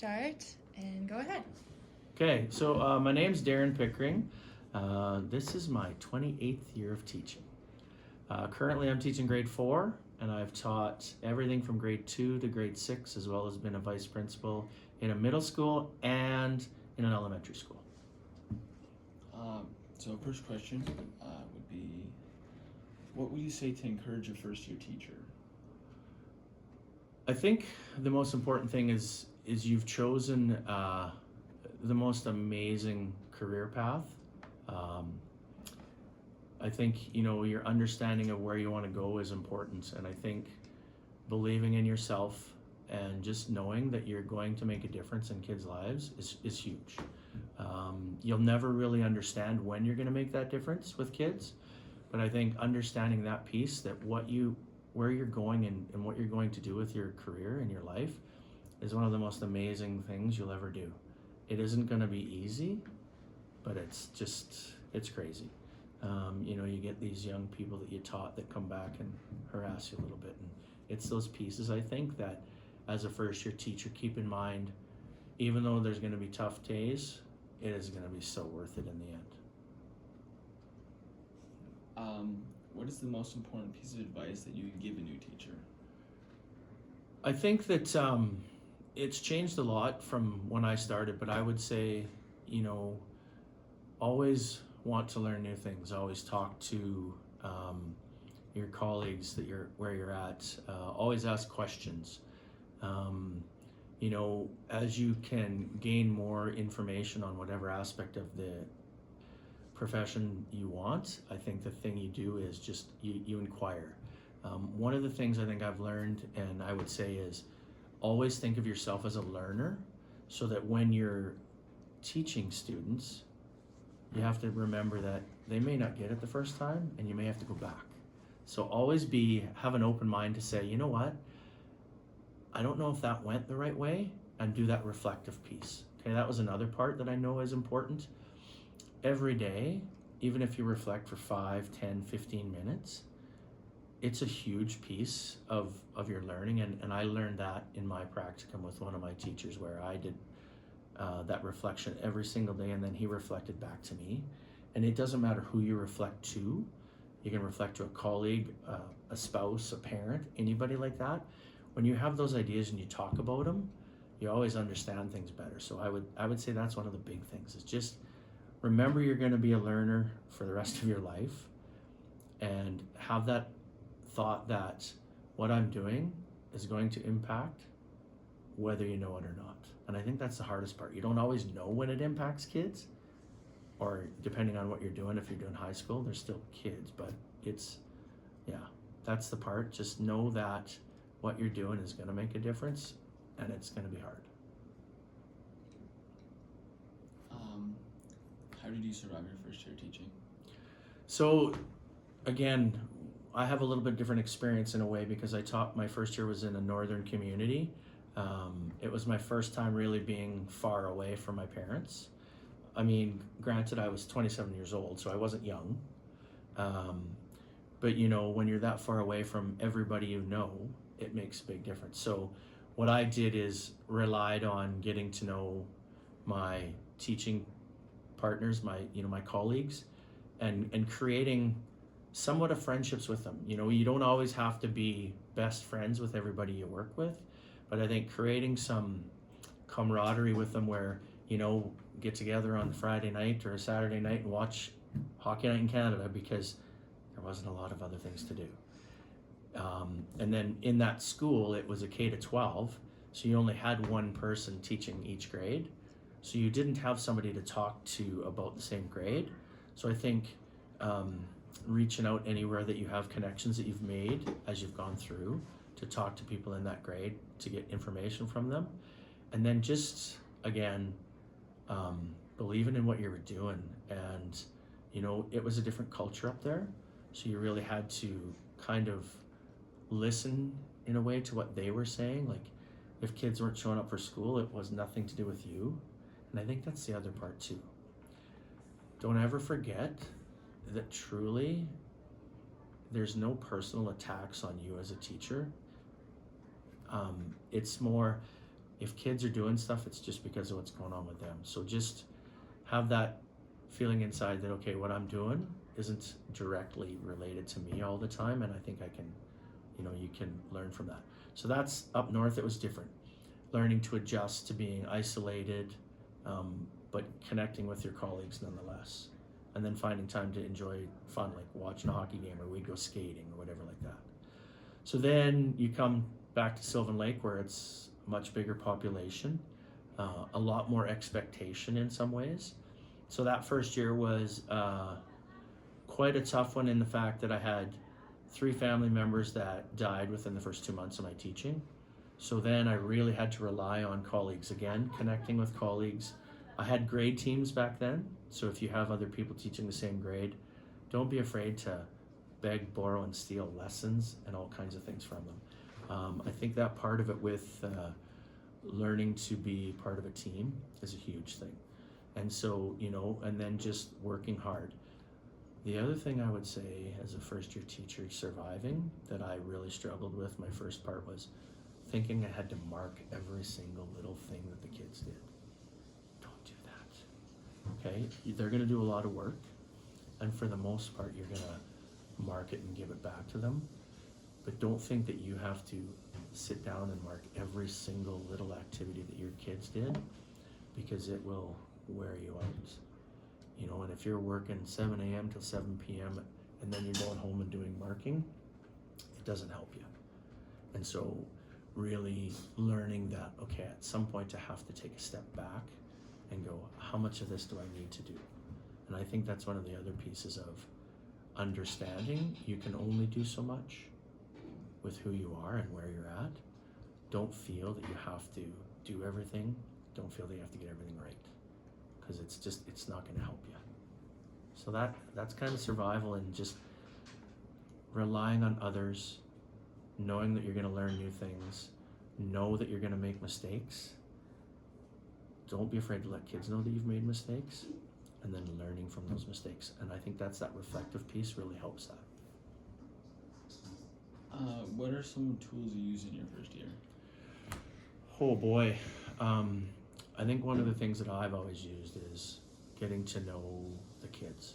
start and go ahead. Okay, so my name's Darren Pickering. This is my 28th year of teaching. Currently, I'm teaching grade 4, and I've taught everything from grade 2 to grade 6, as well as been a vice principal in a middle school and in an elementary school. So first question would be, what would you say to encourage a first year teacher? I think the most important thing is you've chosen the most amazing career path. I think your understanding of where you want to go is important, and I think believing in yourself and just knowing that you're going to make a difference in kids' lives is huge. You'll never really understand when you're going to make that difference with kids, but I think understanding that piece, that where you're going and what you're going to do with your career and your life is one of the most amazing things you'll ever do. It isn't going to be easy, but it's crazy. You get these young people that you taught that come back and harass you a little bit, and it's those pieces, I think, that as a first year teacher, keep in mind, even though there's going to be tough days, it is going to be so worth it in the end. What is the most important piece of advice that you would give a new teacher? I think that it's changed a lot from when I started, but I would say, always want to learn new things. Always talk to your colleagues where you're at. Always ask questions. As you can gain more information on whatever aspect of the profession you want, I think the thing you do is just you inquire. One of the things I think I've learned, and I would say, is always think of yourself as a learner, so that when you're teaching students, you have to remember that they may not get it the first time and you may have to go back. So always have an open mind to say, you know what, I don't know if that went the right way, and do that reflective piece. Okay, that was another part that I know is important. Every day, even if you reflect for 5, 10, 15 minutes, it's a huge piece of your learning, and I learned that in my practicum with one of my teachers, where I did that reflection every single day, and then he reflected back to me. And it doesn't matter who you reflect to. You can reflect to a colleague, a spouse, a parent, anybody like that. When you have those ideas and you talk about them, you always understand things better. So I would say that's one of the big things, is just remember you're going to be a learner for the rest of your life, and have that thought that what I'm doing is going to impact whether you know it or not. And I think that's the hardest part. You don't always know when it impacts kids, or depending on what you're doing, if you're doing high school, they're still kids, but that's the part. Just know that what you're doing is going to make a difference, and it's going to be hard. How did you survive your first year teaching? So again, I have a little bit different experience in a way, because I taught, my first year was in a northern community. It was my first time really being far away from my parents. I mean, granted, I was 27 years old, so I wasn't young. But when you're that far away from everybody it makes a big difference. So what I did is relied on getting to know my teaching partners, my colleagues, and creating somewhat of friendships with them. You don't always have to be best friends with everybody you work with, but I think creating some camaraderie with them, where get together on Friday night or a Saturday night and watch Hockey Night in Canada, because there wasn't a lot of other things to do. And then in that school, it was a K to 12, so you only had one person teaching each grade, so you didn't have somebody to talk to about the same grade. So I think reaching out anywhere that you have connections that you've made as you've gone through, to talk to people in that grade, to get information from them, and then just again believing in what you were doing. And it was a different culture up there, so you really had to kind of listen in a way to what they were saying. Like, if kids weren't showing up for school, it was nothing to do with you. And I think that's the other part too. Don't ever forget that truly there's no personal attacks on you as a teacher. It's more, if kids are doing stuff, it's just because of what's going on with them. So just have that feeling inside that, okay, what I'm doing isn't directly related to me all the time, and I think I can, you can learn from that. So that's up north. It was different, learning to adjust to being isolated, but connecting with your colleagues nonetheless, and then finding time to enjoy fun, like watching a hockey game, or we'd go skating or whatever like that. So then you come back to Sylvan Lake, where it's a much bigger population, a lot more expectation in some ways. So that first year was quite a tough one, in the fact that I had 3 family members that died within the first 2 months of my teaching. So then I really had to rely on colleagues again, connecting with colleagues. I had grade teams back then, so if you have other people teaching the same grade, don't be afraid to beg, borrow, and steal lessons and all kinds of things from them. I think that part of it with learning to be part of a team is a huge thing. And so, and then just working hard. The other thing I would say as a first year teacher surviving that I really struggled with my first part was thinking I had to mark every single little thing that the kids did. Don't do that. Okay? They're going to do a lot of work, and for the most part you're going to mark it and give it back to them. But don't think that you have to sit down and mark every single little activity that your kids did, because it will wear you out. And if you're working 7 a.m. till 7 p.m. and then you're going home and doing marking, it doesn't help you. And so really learning that, okay, at some point to have to take a step back and go, how much of this do I need to do? And I think that's one of the other pieces of understanding you can only do so much with who you are and where you're at. Don't feel that you have to do everything. Don't feel that you have to get everything right, because it's not going to help you. So that's kind of survival, and just relying on others, knowing that you're going to learn new things, know that you're going to make mistakes. Don't be afraid to let kids know that you've made mistakes, and then learning from those mistakes. And I think that reflective piece really helps that. What are some tools you use in your first year? Oh boy. I think one of the things that I've always used is getting to know the kids,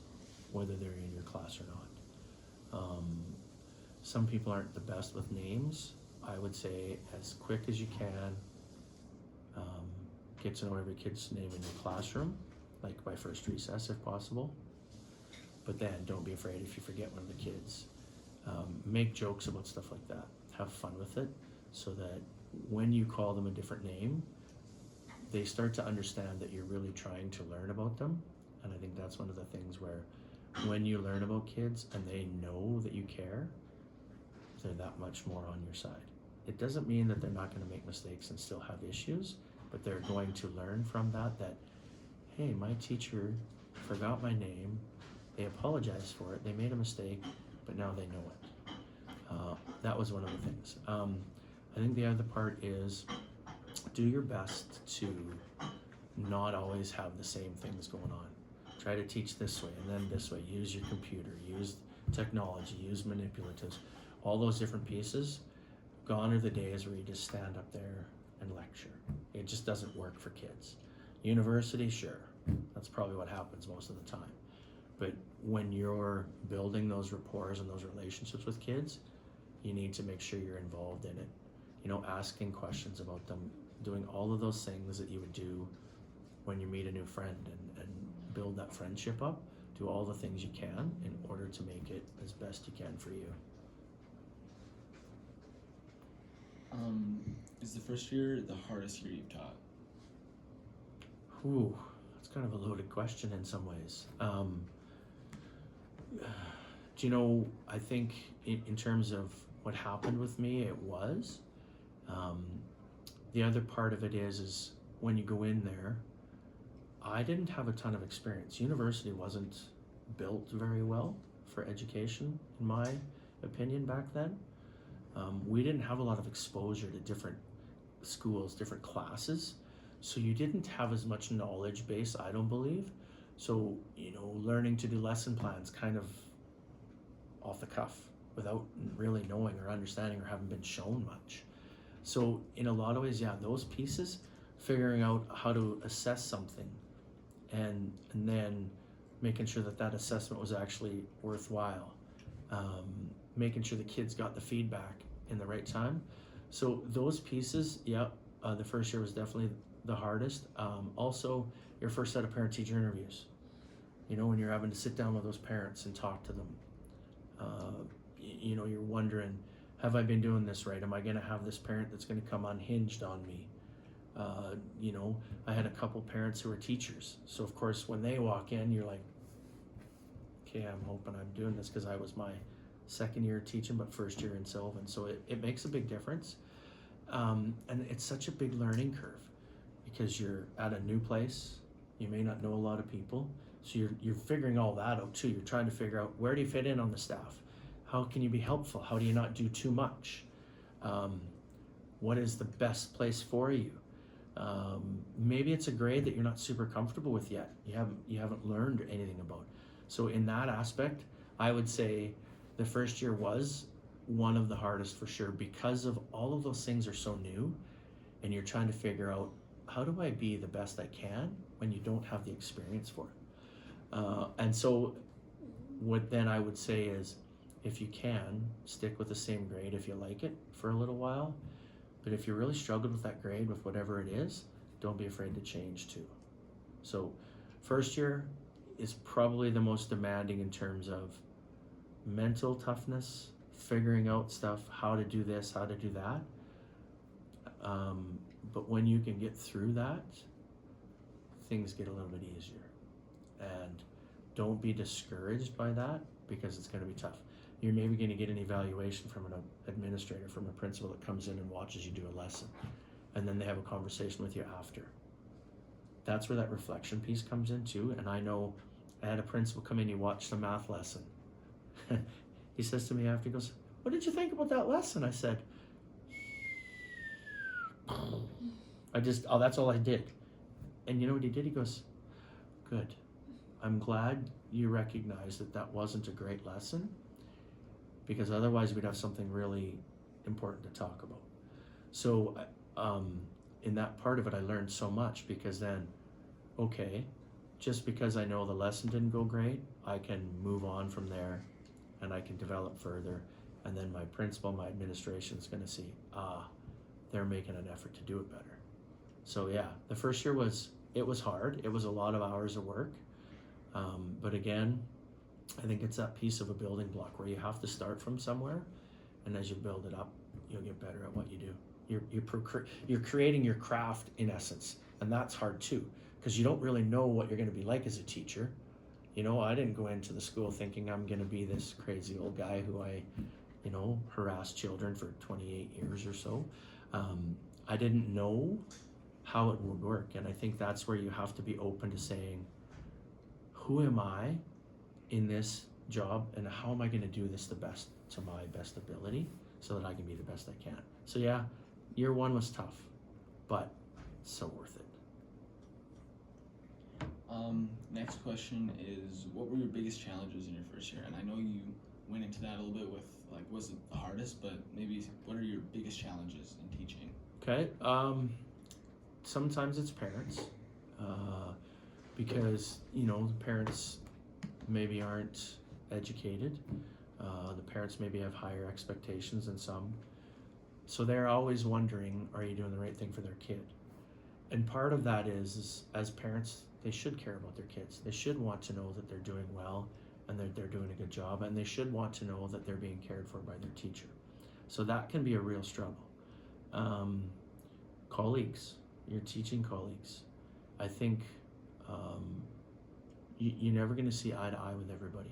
whether they're in your class or not. Some people aren't the best with names. I would say as quick as you can, get to know every kid's name in your classroom, like by first recess if possible. But then don't be afraid if you forget one of the kids. Make jokes about stuff like that. Have fun with it, so that when you call them a different name, they start to understand that you're really trying to learn about them. And I think that's one of the things where when you learn about kids and they know that you care, they're that much more on your side. It doesn't mean that they're not going to make mistakes and still have issues, but they're going to learn from that, hey, my teacher forgot my name, they apologized for it, they made a mistake, but now they know it. That was one of the things. I think the other part is do your best to not always have the same things going on. Try to teach this way and then this way. Use your computer, use technology, use manipulatives, all those different pieces. Gone are the days where you just stand up there and lecture. It just doesn't work for kids. University, sure, that's probably what happens most of the time. But when you're building those rapports and those relationships with kids, you need to make sure you're involved in it. Asking questions about them, doing all of those things that you would do when you meet a new friend, and build that friendship up. Do all the things you can in order to make it as best you can for you. Is the first year the hardest year you've taught? Ooh, that's kind of a loaded question in some ways. I think in terms of what happened with me, it was. The other part of it is when you go in there, I didn't have a ton of experience. University wasn't built very well for education, in my opinion, back then. We didn't have a lot of exposure to different schools, different classes. So you didn't have as much knowledge base, I don't believe. So, learning to do lesson plans kind of off the cuff without really knowing or understanding or having been shown much. So in a lot of ways, yeah, those pieces, figuring out how to assess something, and then making sure that that assessment was actually worthwhile, making sure the kids got the feedback in the right time. So those pieces, yeah, the first year was definitely the hardest. Also, your first set of parent-teacher interviews. You know, when you're having to sit down with those parents and talk to them, you know, you're wondering, have I been doing this right? Am I going to have this parent that's going to come unhinged on me? You know, I had a couple parents who were teachers. So, of course, when they walk in, you're like, okay, I'm hoping I'm doing this, because I was my second year teaching, but first year in Sylvan. So it makes a big difference. And it's such a big learning curve, because you're at a new place. You may not know a lot of people. So you're figuring all that out too. You're trying to figure out, where do you fit in on the staff? How can you be helpful? How do you not do too much? What is the best place for you? Maybe it's a grade that you're not super comfortable with yet. You haven't learned anything about. So in that aspect, I would say the first year was one of the hardest for sure, because of all of those things are so new, and you're trying to figure out, how do I be the best I can when you don't have the experience for it? And so what then I would say is, if you can, stick with the same grade if you like it for a little while. But if you really struggled with that grade, with whatever it is, don't be afraid to change too. So first year is probably the most demanding in terms of mental toughness, figuring out stuff, how to do this, how to do that. But when you can get through that, things get a little bit easier. And don't be discouraged by that, because it's going to be tough. You're maybe going to get an evaluation from an administrator, from a principal that comes in and watches you do a lesson, and then they have a conversation with you after. That's where that reflection piece comes in too. And I know I had a principal come in, he watched a math lesson. He says to me after, he goes, "What did you think about that lesson?" I said, that's all I did. And you know what he did? He goes, "Good. I'm glad you recognize that that wasn't a great lesson, because otherwise we'd have something really important to talk about." So in that part of it, I learned so much, because then, okay, just because I know the lesson didn't go great, I can move on from there, and I can develop further. And then my principal, my administration is going to see, they're making an effort to do it better. So yeah, the first year was hard. It was a lot of hours of work. But again, I think it's that piece of a building block where you have to start from somewhere, and as you build it up, you'll get better at what you do. You're creating your craft in essence, and that's hard too, because you don't really know what you're going to be like as a teacher. You know, I didn't go into the school thinking I'm going to be this crazy old guy who harassed children for 28 years or so. I didn't know how it would work, and I think that's where you have to be open to saying, who am I in this job, and how am I going to do this to my best ability, so that I can be the best I can. So yeah, year one was tough, but so worth it. Next question is, what were your biggest challenges in your first year? And I know you went into that a little bit with, like, was it the hardest, but maybe what are your biggest challenges in teaching? Okay, sometimes it's parents, because, the parents maybe aren't educated. The parents maybe have higher expectations than some. So they're always wondering, are you doing the right thing for their kid? And part of that is as parents, they should care about their kids. They should want to know that they're doing well, and that they're doing a good job, and they should want to know that they're being cared for by their teacher. So that can be a real struggle. Colleagues, your teaching colleagues. I think you're never going to see eye to eye with everybody.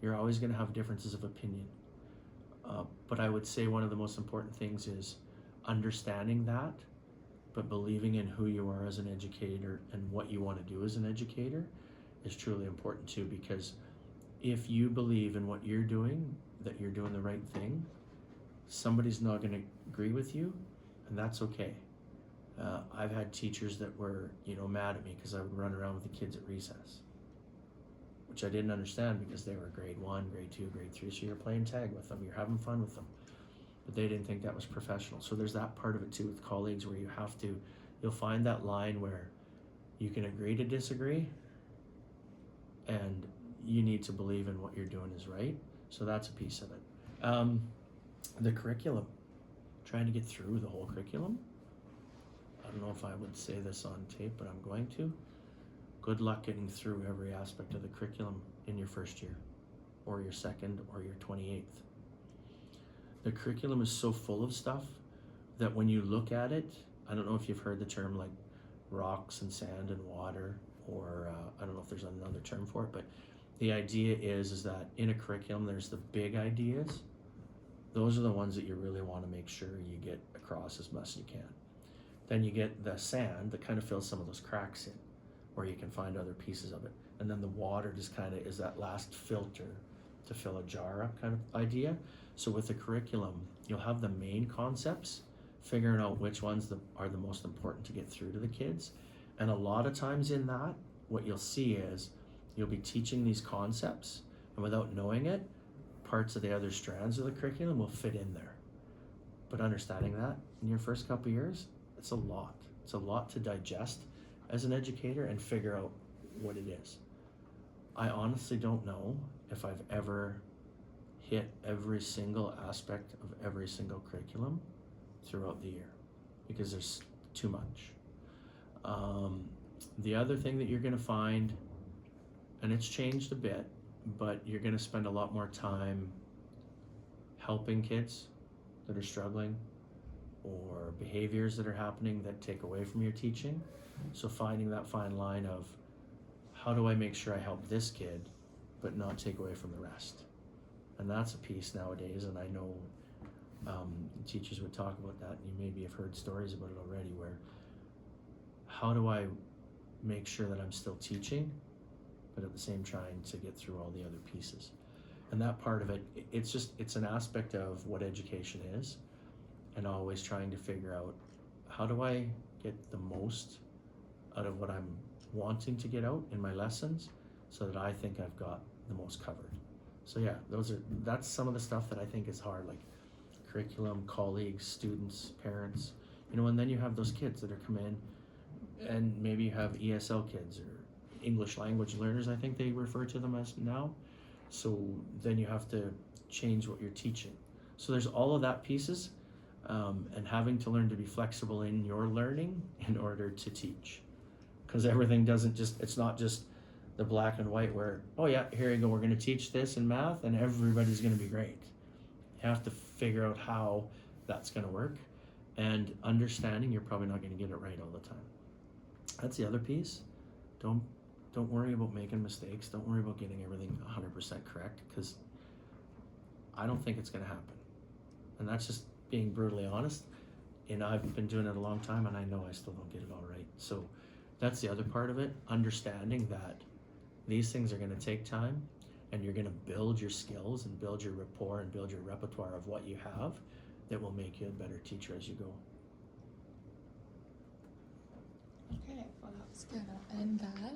You're always going to have differences of opinion. But I would say one of the most important things is understanding that, but believing in who you are as an educator and what you want to do as an educator is truly important too, because if you believe in what you're doing, that you're doing the right thing, somebody's not going to agree with you, and that's okay. I've had teachers that were, mad at me because I would run around with the kids at recess, which I didn't understand, because they were grade 1, grade 2, grade 3, so you're playing tag with them, you're having fun with them. but they didn't think that was professional. So there's that part of it too with colleagues where you'll find that line where you can agree to disagree, and you need to believe in what you're doing is right. So that's a piece of it. The curriculum, trying to get through the whole curriculum. I don't know if I would say this on tape, but I'm going to. Good luck getting through every aspect of the curriculum in your first year, or your second, or your 28th. The curriculum is so full of stuff that when you look at it, I don't know if you've heard the term like rocks and sand and water, or I don't know if there's another term for it, but the idea is that in a curriculum, there's the big ideas. Those are the ones that you really want to make sure you get across as much as you can. Then you get the sand that kind of fills some of those cracks in, where you can find other pieces of it. And then the water just kind of is that last filter to fill a jar up kind of idea. So with the curriculum, you'll have the main concepts, figuring out which ones are the most important to get through to the kids. And a lot of times in that, what you'll see is you'll be teaching these concepts, and without knowing it, parts of the other strands of the curriculum will fit in there. But understanding that in your first couple of years, it's a lot. It's a lot to digest as an educator and figure out what it is. I honestly don't know if I've ever hit every single aspect of every single curriculum throughout the year, because there's too much. The other thing that you're going to find, and it's changed a bit, but you're going to spend a lot more time helping kids that are struggling, or behaviors that are happening that take away from your teaching. So finding that fine line of how do I make sure I help this kid but not take away from the rest. And that's a piece nowadays, and I know teachers would talk about that, and you maybe have heard stories about it already, where how do I make sure that I'm still teaching but at the same trying to get through all the other pieces. And that part of it, it's an aspect of what education is, and always trying to figure out how do I get the most out of what I'm wanting to get out in my lessons, so that I think I've got the most covered. So yeah, that's some of the stuff that I think is hard, like curriculum, colleagues, students, parents, and then you have those kids that are come in, and maybe you have ESL kids or English language learners, I think they refer to them as now. So then you have to change what you're teaching. So there's all of that pieces, and having to learn to be flexible in your learning in order to teach. Because everything it's not just the black and white where, oh yeah, here you go, we're going to teach this in math and everybody's going to be great. You have to figure out how that's going to work, and understanding you're probably not going to get it right all the time. That's the other piece. Don't worry about making mistakes. Don't worry about getting everything 100% correct, because I don't think it's going to happen. And that's just being brutally honest. And I've been doing it a long time, and I know I still don't get it all right. So that's the other part of it, understanding that these things are going to take time, and you're going to build your skills and build your rapport and build your repertoire of what you have that will make you a better teacher as you go. Okay, well that was good. I'll end that.